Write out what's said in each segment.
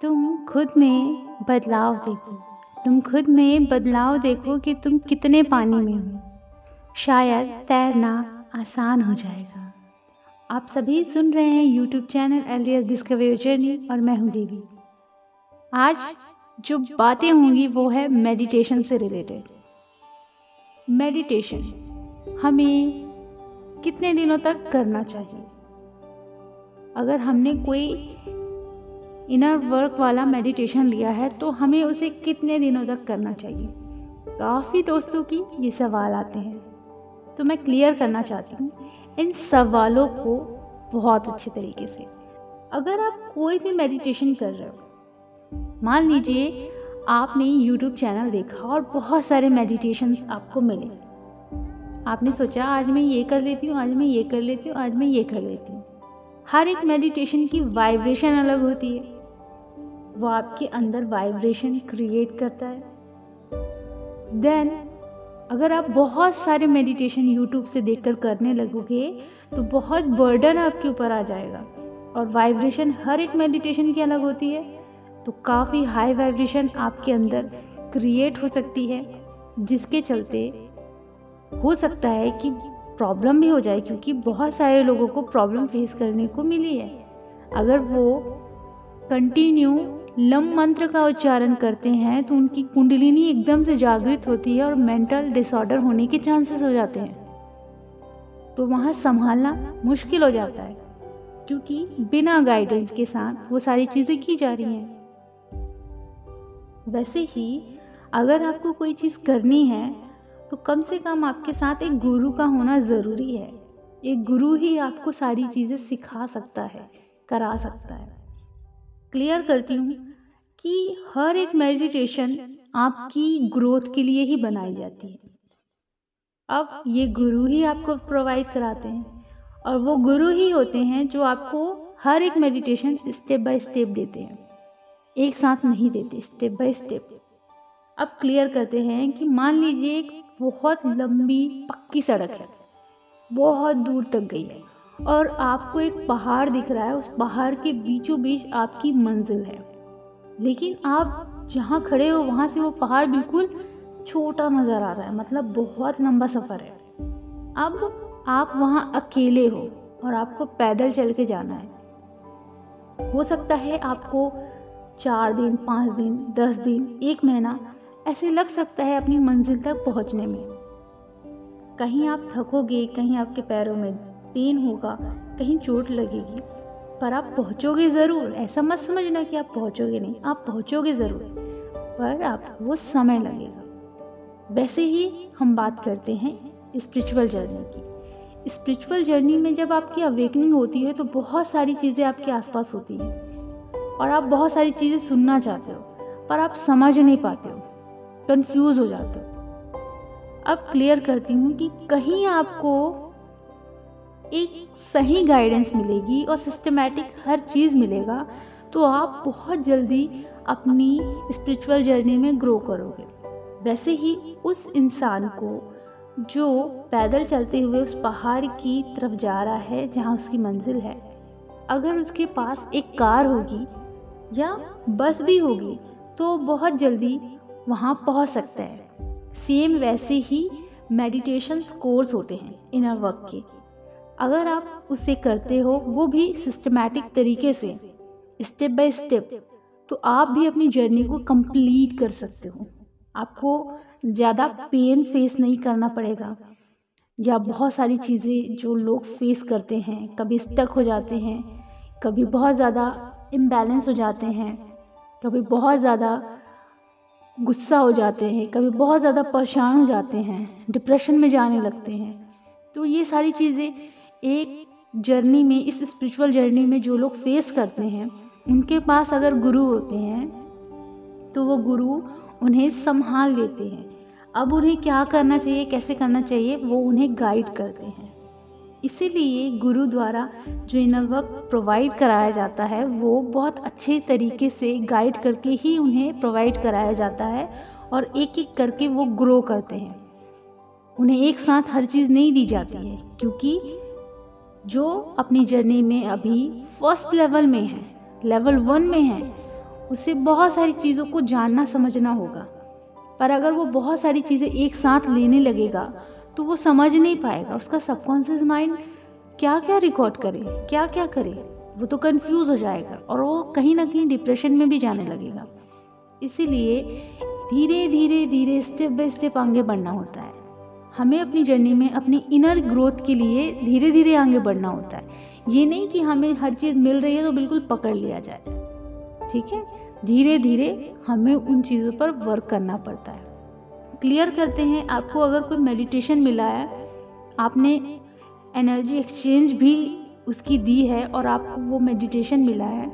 तुम खुद में बदलाव देखो। तुम खुद में बदलाव देखो कि तुम कितने पानी में हो। शायद तैरना आसान हो जाएगा। आप सभी सुन रहे हैं यूट्यूब चैनल एलियस डिस्कवरी जर्नी और मैं हूँ देवी। आज जो बातें होंगी वो है मेडिटेशन से रिलेटेड। मेडिटेशन हमें कितने दिनों तक करना चाहिए? अगर हमने कोई इनर वर्क वाला मेडिटेशन लिया है तो हमें उसे कितने दिनों तक करना चाहिए? काफ़ी दोस्तों की ये सवाल आते हैं, तो मैं क्लियर करना चाहती हूँ इन सवालों को बहुत अच्छे तरीके से। अगर आप कोई भी मेडिटेशन कर रहे हो, मान लीजिए आपने यूट्यूब चैनल देखा और बहुत सारे मेडिटेशन आपको मिले। आपने सोचा आज मैं ये कर लेती हूँ, आज मैं ये कर लेती हूँ, आज मैं ये कर लेती हूँ। हर एक मेडिटेशन की वाइब्रेशन अलग होती है, वो आपके अंदर वाइब्रेशन क्रिएट करता है। देन अगर आप बहुत सारे मेडिटेशन यूट्यूब से देखकर करने लगोगे तो बहुत बर्डन आपके ऊपर आ जाएगा। और वाइब्रेशन हर एक मेडिटेशन की अलग होती है, तो काफ़ी हाई वाइब्रेशन आपके अंदर क्रिएट हो सकती है, जिसके चलते हो सकता है कि प्रॉब्लम भी हो जाए, क्योंकि बहुत सारे लोगों को प्रॉब्लम फेस करने को मिली है। अगर वो कंटिन्यू लम मंत्र का उच्चारण करते हैं तो उनकी कुंडलिनी एकदम से जागृत होती है और मेंटल डिसऑर्डर होने के चांसेस हो जाते हैं। तो वहाँ संभालना मुश्किल हो जाता है, क्योंकि बिना गाइडेंस के साथ वो सारी चीज़ें की जा रही हैं। वैसे ही अगर आपको कोई चीज़ करनी है तो कम से कम आपके साथ एक गुरु का होना ज़रूरी है। एक गुरु ही आपको सारी चीज़ें सिखा सकता है, करा सकता है। क्लियर करती हूँ कि हर एक मेडिटेशन आपकी ग्रोथ के लिए ही बनाई जाती है। अब ये गुरु ही आपको प्रोवाइड कराते हैं, और वो गुरु ही होते हैं जो आपको हर एक मेडिटेशन स्टेप बाय स्टेप देते हैं, एक साथ नहीं देते, स्टेप बाय स्टेप। अब क्लियर करते हैं कि मान लीजिए एक बहुत लंबी पक्की सड़क है, बहुत दूर तक गई है, और आपको एक पहाड़ दिख रहा है। उस पहाड़ के बीचों बीच आपकी मंजिल है, लेकिन आप जहाँ खड़े हो वहाँ से वो पहाड़ बिल्कुल छोटा नज़र आ रहा है, मतलब बहुत लंबा सफ़र है। अब आप वहाँ अकेले हो और आपको पैदल चल के जाना है। हो सकता है आपको 4 दिन, 5 दिन, 10 दिन, 1 महीना ऐसे लग सकता है अपनी मंजिल तक पहुँचने में। कहीं आप थकोगे, कहीं आपके पैरों में पेन होगा, कहीं चोट लगेगी, पर आप पहुँचोगे ज़रूर। ऐसा मत समझना कि आप पहुँचोगे नहीं, आप पहुँचोगे ज़रूर, पर आपको वो समय लगेगा। वैसे ही हम बात करते हैं स्पिरिचुअल जर्नी की। स्पिरिचुअल जर्नी में जब आपकी अवेकनिंग होती है तो बहुत सारी चीज़ें आपके आसपास होती हैं, और आप बहुत सारी चीज़ें सुनना चाहते हो, पर आप समझ नहीं पाते हो, कंफ्यूज हो जाते हो। अब क्लियर करती हूँ कि कहीं आपको एक सही गाइडेंस मिलेगी और सिस्टमैटिक हर चीज़ मिलेगा, तो आप बहुत जल्दी अपनी स्पिरिचुअल जर्नी में ग्रो करोगे। वैसे ही उस इंसान को जो पैदल चलते हुए उस पहाड़ की तरफ जा रहा है जहाँ उसकी मंजिल है, अगर उसके पास एक कार होगी या बस भी होगी तो बहुत जल्दी वहाँ पहुँच सकता है। सेम वैसे ही मेडिटेशन कोर्स होते हैं इनर वर्क के। अगर आप उसे करते हो, वो भी सिस्टमैटिक तरीके से, स्टेप बाय स्टेप, तो आप भी अपनी जर्नी को कंप्लीट कर सकते हो। आपको ज़्यादा पेन फेस नहीं करना पड़ेगा, या बहुत सारी चीज़ें जो लोग फेस करते हैं, कभी स्टक हो जाते हैं, कभी बहुत ज़्यादा इम्बैलेंस हो जाते हैं, कभी बहुत ज़्यादा गुस्सा हो जाते हैं, कभी बहुत ज़्यादा परेशान हो जाते हैं, डिप्रेशन में जाने लगते हैं। तो ये सारी चीज़ें एक जर्नी में, इस स्पिरिचुअल जर्नी में जो लोग फेस करते हैं, उनके पास अगर गुरु होते हैं तो वो गुरु उन्हें संभाल लेते हैं। अब उन्हें क्या करना चाहिए, कैसे करना चाहिए, वो उन्हें गाइड करते हैं। इसीलिए गुरु द्वारा जो इनर वर्क प्रोवाइड कराया जाता है वो बहुत अच्छे तरीके से गाइड करके ही उन्हें प्रोवाइड कराया जाता है, और एक एक करके वो ग्रो करते हैं। उन्हें एक साथ हर चीज़ नहीं दी जाती है, क्योंकि जो अपनी जर्नी में अभी फर्स्ट लेवल में है, लेवल 1 में है, उसे बहुत सारी चीज़ों को जानना समझना होगा। पर अगर वो बहुत सारी चीज़ें एक साथ लेने लगेगा तो वो समझ नहीं पाएगा। उसका सबकॉन्शियस माइंड क्या क्या रिकॉर्ड करे, क्या क्या करे, वो तो कंफ्यूज हो जाएगा और वो कहीं ना कहीं डिप्रेशन में भी जाने लगेगा। इसीलिए धीरे धीरे धीरे स्टेप बाय स्टेप आगे बढ़ना होता है। हमें अपनी जर्नी में अपनी इनर ग्रोथ के लिए धीरे धीरे आगे बढ़ना होता है। ये नहीं कि हमें हर चीज़ मिल रही है तो बिल्कुल पकड़ लिया जाए, ठीक है। धीरे धीरे हमें उन चीज़ों पर वर्क करना पड़ता है। क्लियर करते हैं, आपको अगर कोई मेडिटेशन मिला है, आपने एनर्जी एक्सचेंज भी उसकी दी है और आपको वो मेडिटेशन मिला है,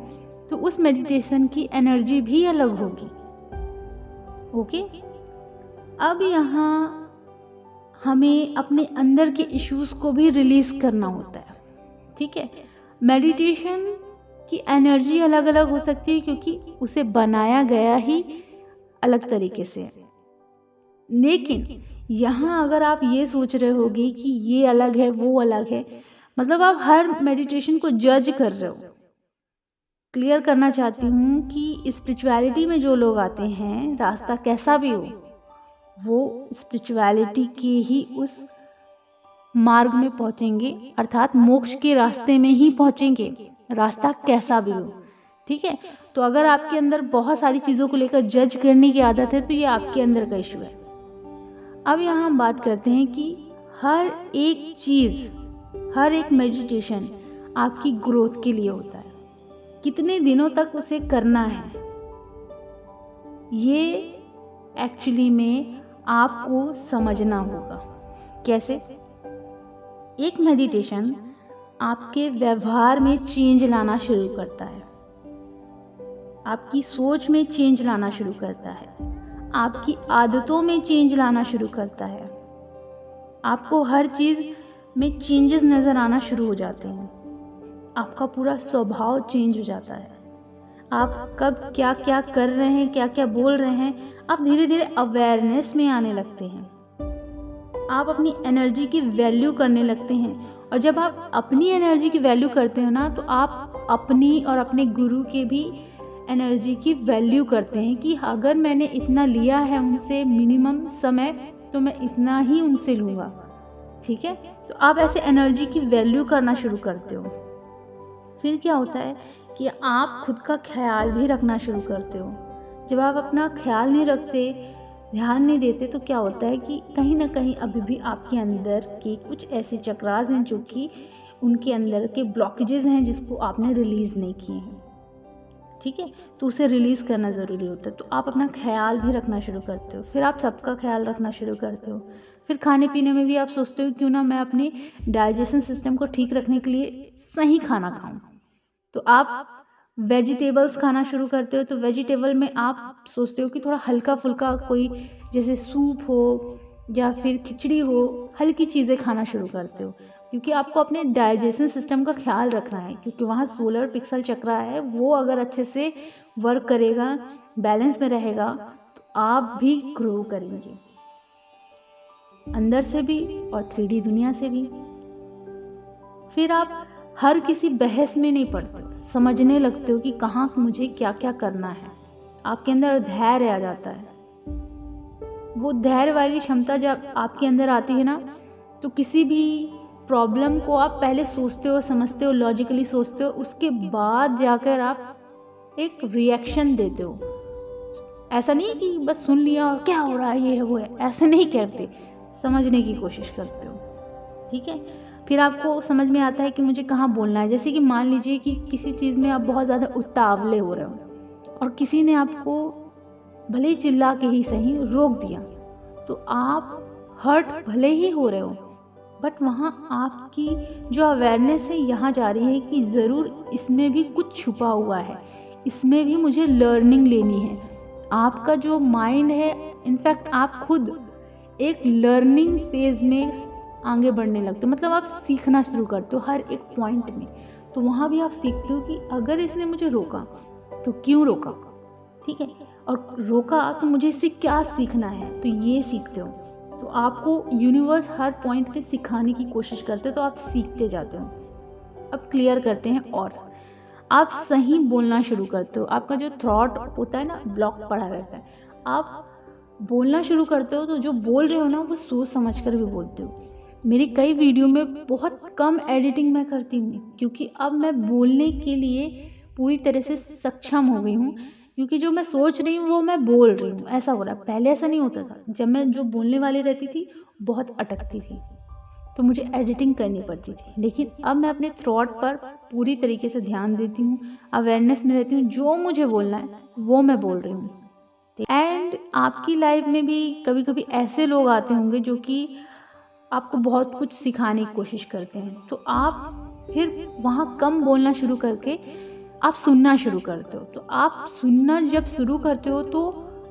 तो उस मेडिटेशन की एनर्जी भी अलग होगी। ओके, अब यहाँ हमें अपने अंदर के इश्यूज को भी रिलीज करना होता है, ठीक है। मेडिटेशन की एनर्जी अलग अलग हो सकती है क्योंकि उसे बनाया गया ही अलग तरीके से है। लेकिन यहाँ अगर आप ये सोच रहे होगे कि ये अलग है वो अलग है, मतलब आप हर मेडिटेशन को जज कर रहे हो। क्लियर करना चाहती हूँ कि स्पिरिचुअलिटी में जो लोग आते हैं, रास्ता कैसा भी हो, वो स्पिरिचुअलिटी के ही उस मार्ग में पहुँचेंगे, अर्थात मोक्ष के रास्ते में ही पहुँचेंगे, रास्ता कैसा भी हो, ठीक है। तो अगर आपके अंदर बहुत सारी चीज़ों को लेकर जज करने की आदत है तो ये आपके अंदर का इशू है। अब यहाँ हम बात करते हैं कि हर एक चीज़, हर एक मेडिटेशन आपकी ग्रोथ के लिए होता है। कितने दिनों तक उसे करना है, ये एक्चुअली में आपको समझना होगा। कैसे? एक मेडिटेशन आपके व्यवहार में चेंज लाना शुरू करता है, आपकी सोच में चेंज लाना शुरू करता है, आपकी आदतों में चेंज लाना शुरू करता है, आपको हर चीज़ में चेंजेस नज़र आना शुरू हो जाते हैं, आपका पूरा स्वभाव चेंज हो जाता है। आप कब क्या क्या कर रहे हैं, क्या क्या बोल रहे हैं, आप धीरे धीरे अवेयरनेस में आने लगते हैं। आप अपनी एनर्जी की वैल्यू करने लगते हैं, और जब आप अपनी एनर्जी की वैल्यू करते हो ना, तो आप अपनी और अपने गुरु के भी एनर्जी की वैल्यू करते हैं कि अगर मैंने इतना लिया है उनसे मिनिमम समय, तो मैं इतना ही उनसे लूँगा, ठीक है। तो आप ऐसे एनर्जी की वैल्यू करना शुरू करते हो। फिर क्या होता है कि आप खुद का ख्याल भी रखना शुरू करते हो। जब आप अपना ख्याल नहीं रखते, ध्यान नहीं देते, तो क्या होता है कि कहीं ना कहीं अभी भी आपके अंदर के कुछ ऐसे चक्रास हैं जो कि उनके अंदर के ब्लॉकेजेस हैं जिसको आपने रिलीज़ नहीं किए हैं, ठीक है। तो उसे रिलीज़ करना ज़रूरी होता है। तो आप अपना ख्याल भी रखना शुरू करते हो, फिर आप सबका ख्याल रखना शुरू करते हो। फिर खाने पीने में भी आप सोचते हो क्यों ना मैं अपने डाइजेशन सिस्टम को ठीक रखने के लिए सही खाना खाऊं, तो आप वेजिटेबल्स खाना शुरू करते हो। तो वेजिटेबल में आप सोचते हो कि थोड़ा हल्का फुल्का कोई, जैसे सूप हो या फिर खिचड़ी हो, हल्की चीज़ें खाना शुरू करते हो, क्योंकि आपको अपने डाइजेशन सिस्टम का ख्याल रखना है। क्योंकि वहाँ सोलर पिक्सल चक्र है, वो अगर अच्छे से वर्क करेगा, बैलेंस में रहेगा, तो आप भी ग्रो करेंगे, अंदर से भी और 3D दुनिया से भी। फिर आप हर किसी बहस में नहीं पड़ते, समझने लगते हो कि कहाँ मुझे क्या क्या करना है। आपके अंदर धैर्य आ जाता है। वो धैर्य वाली क्षमता जब आपके अंदर आती है ना, तो किसी भी प्रॉब्लम को आप पहले सोचते हो, समझते हो, लॉजिकली सोचते हो, उसके बाद जाकर आप एक रिएक्शन देते हो। ऐसा नहीं कि बस सुन लिया और क्या हो रहा है, ये है वो है, ऐसा नहीं करते, समझने की कोशिश करते हो, ठीक है। फिर आपको समझ में आता है कि मुझे कहाँ बोलना है। जैसे कि मान लीजिए कि किसी चीज़ में आप बहुत ज़्यादा उतावले हो रहे हो और किसी ने आपको भले ही चिल्ला के ही सही रोक दिया, तो आप हर्ट भले ही हो रहे हो, बट वहाँ आपकी जो अवेयरनेस है यहाँ जा रही है कि ज़रूर इसमें भी कुछ छुपा हुआ है, इसमें भी मुझे लर्निंग लेनी है। आपका जो माइंड है, इनफैक्ट आप खुद एक लर्निंग फेज में आगे बढ़ने लगते हो, मतलब आप सीखना शुरू करते हो हर एक पॉइंट में। तो वहाँ भी आप सीखते हो कि अगर इसने मुझे रोका तो क्यों रोका, ठीक है, और रोका तो मुझे इससे क्या सीखना है, तो ये सीखते हो। तो आपको यूनिवर्स हर पॉइंट पे सिखाने की कोशिश करते हो, तो आप सीखते जाते हो। अब क्लियर करते हैं, और आप सही बोलना शुरू करते हो। आपका जो थॉट होता है ना, ब्लॉक पड़ा रहता है, आप बोलना शुरू करते हो तो जो बोल रहे हो ना वो सोच समझ कर भी बोलते हो। मेरी कई वीडियो में बहुत कम एडिटिंग मैं करती हूँ, क्योंकि अब मैं बोलने के लिए पूरी तरह से सक्षम हो गई हूँ, क्योंकि जो मैं सोच रही हूँ वो मैं बोल रही हूँ, ऐसा हो रहा है। पहले ऐसा नहीं होता था, जब मैं जो बोलने वाली रहती थी बहुत अटकती थी, तो मुझे एडिटिंग करनी पड़ती थी। लेकिन अब मैं अपने थॉट पर पूरी तरीके से ध्यान देती हूँ, अवेयरनेस में रहती हूँ, जो मुझे बोलना है वो मैं बोल रही हूँ। एंड आपकी लाइफ में भी कभी कभी ऐसे लोग आते होंगे जो कि आपको बहुत कुछ सिखाने की कोशिश करते हैं, तो आप फिर वहाँ कम बोलना शुरू करके आप सुनना शुरू करते हो। तो आप सुनना जब शुरू करते हो तो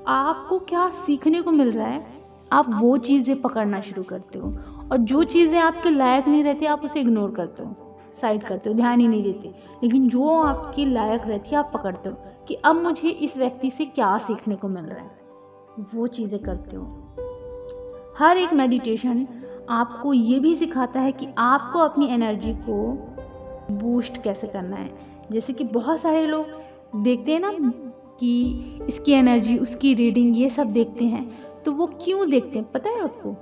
आपको क्या सीखने को मिल रहा है, आप वो चीज़ें पकड़ना शुरू करते हो, और जो चीज़ें आपके लायक नहीं रहती आप उसे इग्नोर करते हो, साइड करते हो, ध्यान ही नहीं देते। लेकिन जो आपकी लायक रहती है आप पकड़ते हो कि अब मुझे इस व्यक्ति से क्या सीखने को मिल रहा है, वो चीज़ें करते हो। हर एक मेडिटेशन आपको ये भी सिखाता है कि आपको अपनी एनर्जी को बूस्ट कैसे करना है। जैसे कि बहुत सारे लोग देखते हैं ना कि इसकी एनर्जी, उसकी रीडिंग, ये सब देखते हैं, तो वो क्यों देखते हैं पता है आपको?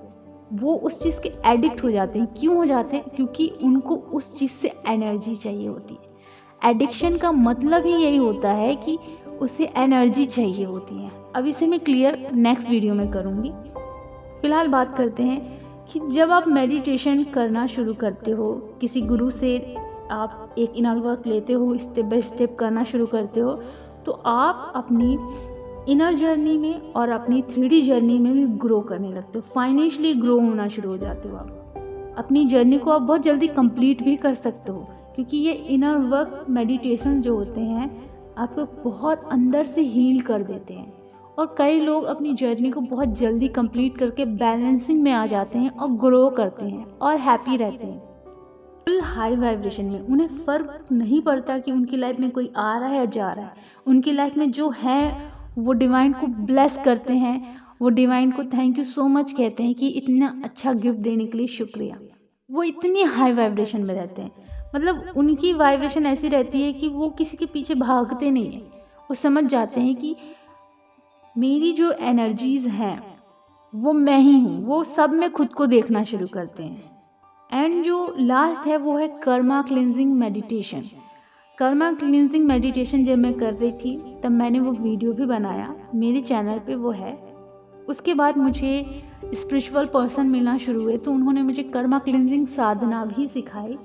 वो उस चीज़ के एडिक्ट हो जाते हैं। क्यों हो जाते हैं? क्योंकि उनको उस चीज़ से एनर्जी चाहिए होती है। एडिक्शन का मतलब ही यही होता है कि उसे एनर्जी चाहिए होती है। अब इसे मैं क्लियर नेक्स्ट वीडियो में करूँगी। फिलहाल बात करते हैं कि जब आप मेडिटेशन करना शुरू करते हो, किसी गुरु से आप एक इनर वर्क लेते हो, स्टेप बाय स्टेप करना शुरू करते हो, तो आप अपनी इनर जर्नी में और अपनी 3D जर्नी में भी ग्रो करने लगते हो। फाइनेंशियली ग्रो होना शुरू हो जाते हो। आप अपनी जर्नी को आप बहुत जल्दी कंप्लीट भी कर सकते हो, क्योंकि ये इनर वर्क मेडिटेशन जो होते हैं आपको बहुत अंदर से हील कर देते हैं। और कई लोग अपनी जर्नी को बहुत जल्दी कंप्लीट करके बैलेंसिंग में आ जाते हैं और ग्रो करते हैं और हैप्पी रहते हैं फुल हाई वाइब्रेशन में। उन्हें फ़र्क नहीं पड़ता कि उनकी लाइफ में कोई आ रहा है या जा रहा है। उनकी लाइफ में जो है वो डिवाइन को ब्लेस करते हैं, वो डिवाइन को थैंक यू सो मच कहते हैं कि इतना अच्छा गिफ्ट देने के लिए शुक्रिया। वो इतनी हाई वाइब्रेशन में रहते हैं, मतलब उनकी वाइब्रेशन ऐसी रहती है कि वो किसी के पीछे भागते नहीं हैं। वो समझ जाते हैं कि मेरी जो एनर्जीज़ हैं वो मैं ही हूँ, वो सब में खुद को देखना शुरू करते हैं। एंड जो लास्ट है वो है Karma cleansing meditation. Karma cleansing meditation जब मैं कर रही थी तब मैंने वो वीडियो भी बनाया, मेरे चैनल पे वो है। उसके बाद मुझे स्पिरिचुअल पर्सन मिलना शुरू हुए, तो उन्होंने मुझे कर्मा क्लिनजिंग साधना भी सिखाई।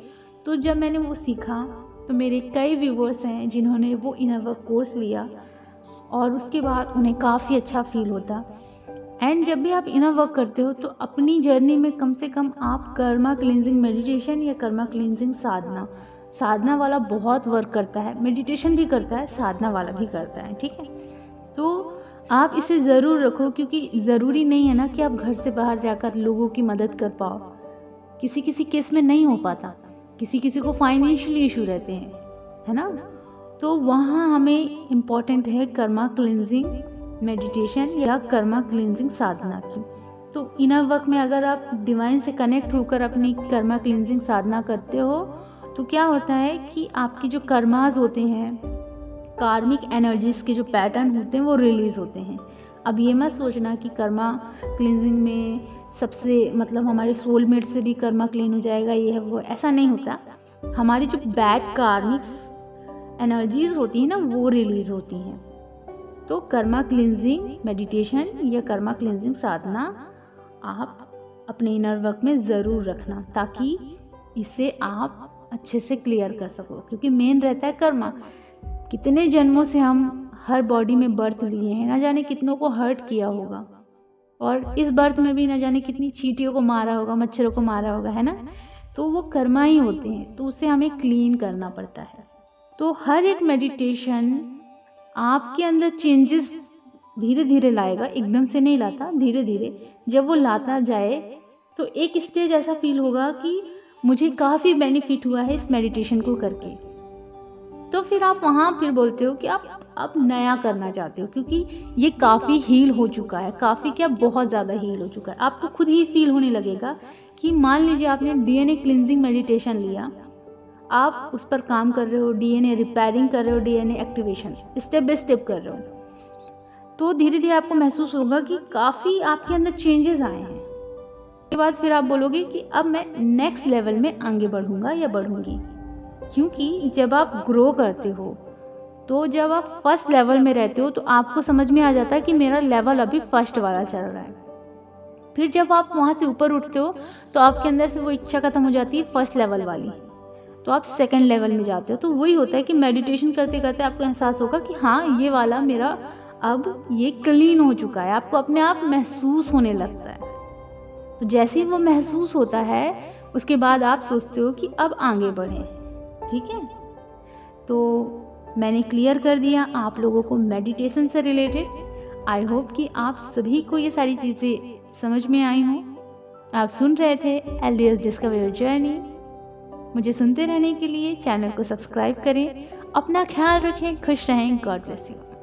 तो जब मैंने वो सीखा तो मेरे कई व्यूवर्स हैं जिन्होंने वो इनर वर्क कोर्स लिया और उसके बाद उन्हें काफ़ी अच्छा फील होता। एंड जब भी आप इनर वर्क करते हो तो अपनी जर्नी में कम से कम आप कर्मा क्लिनजिंग मेडिटेशन या कर्मा क्लिनजिंग साधना वाला बहुत वर्क करता है, मेडिटेशन भी करता है, साधना वाला भी करता है, ठीक है। तो आप इसे ज़रूर रखो, क्योंकि ज़रूरी नहीं है ना कि आप घर से बाहर जाकर लोगों की मदद कर पाओ। किसी किसी केस में नहीं हो पाता, किसी किसी को फाइनेंशियली इशू रहते हैं, है ना। तो वहाँ हमें इम्पॉर्टेंट है कर्मा क्लिनजिंग मेडिटेशन या कर्मा क्लिनजिंग साधना की। तो इनर वर्क में अगर आप डिवाइन से कनेक्ट होकर अपनी कर्मा क्लिनजिंग साधना करते हो तो क्या होता है कि आपकी जो कर्मास होते हैं, कार्मिक एनर्जीज़ के जो पैटर्न होते हैं वो रिलीज़ होते हैं। अब ये मत सोचना कि कर्मा क्लिनजिंग में सबसे मतलब हमारे सोलमेट से भी कर्मा क्लीन हो जाएगा, ये है वो, ऐसा नहीं होता। हमारी जो बैड कार्मिक एनर्जीज़ होती हैं ना वो रिलीज़ होती हैं। तो कर्मा क्लिनजिंग मेडिटेशन या कर्मा क्लिनजिंग साधना आप अपने इनर वर्क में ज़रूर रखना, ताकि इसे आप अच्छे से क्लियर कर सको। क्योंकि मेन रहता है कर्मा। कितने जन्मों से हम हर बॉडी में बर्थ लिए हैं, ना जाने कितनों को हर्ट किया होगा, और इस बर्थ में भी ना जाने कितनी चींटियों को मारा होगा, मच्छरों को मारा होगा, है ना। तो वो कर्मा ही होते हैं, तो उसे हमें क्लीन करना पड़ता है। तो हर एक मेडिटेशन आपके अंदर चेंजेस धीरे धीरे लाएगा, एकदम से नहीं लाता, धीरे धीरे जब वो लाता जाए तो एक स्टेज ऐसा फील होगा कि मुझे काफ़ी बेनिफिट हुआ है इस मेडिटेशन को करके। तो फिर आप वहाँ फिर बोलते हो कि आप अब नया करना चाहते हो, क्योंकि ये काफ़ी हील हो चुका है, काफ़ी क्या बहुत ज़्यादा हील हो चुका है। आपको खुद ही फील होने लगेगा कि मान लीजिए आपने DNA क्लिनजिंग मेडिटेशन लिया, आप उस पर काम कर रहे हो, डीएनए रिपेयरिंग कर रहे हो, DNA activation step by step कर रहे हो, तो धीरे धीरे आपको महसूस होगा कि काफ़ी आपके अंदर चेंजेस आए हैं। उसके बाद फिर आप बोलोगे कि अब मैं नेक्स्ट लेवल में आगे बढ़ूंगा या बढ़ूंगी। क्योंकि जब आप ग्रो करते हो, तो जब आप फर्स्ट लेवल में रहते हो तो आपको समझ में आ जाता है कि मेरा लेवल अभी फर्स्ट वाला चल रहा है। फिर जब आप वहाँ से ऊपर उठते हो तो आपके अंदर से वो इच्छा खत्म हो जाती है फर्स्ट लेवल वाली, तो आप सेकंड लेवल में जाते हो। तो वही होता है कि मेडिटेशन करते करते आपको एहसास होगा कि हाँ, ये वाला मेरा अब ये क्लीन हो चुका है। आपको अपने आप महसूस होने लगता है। तो जैसे ही वो महसूस होता है, उसके बाद आप सोचते हो कि अब आगे बढ़ें। ठीक है, तो मैंने क्लियर कर दिया आप लोगों को मेडिटेशन से रिलेटेड। आई होप कि आप सभी को ये सारी चीज़ें समझ में आई हों। आप सुन रहे थे एलडीएस डिस्कवर योर जर्नी। मुझे सुनते रहने के लिए चैनल को सब्सक्राइब करें। अपना ख्याल रखें, खुश रहें। God bless you.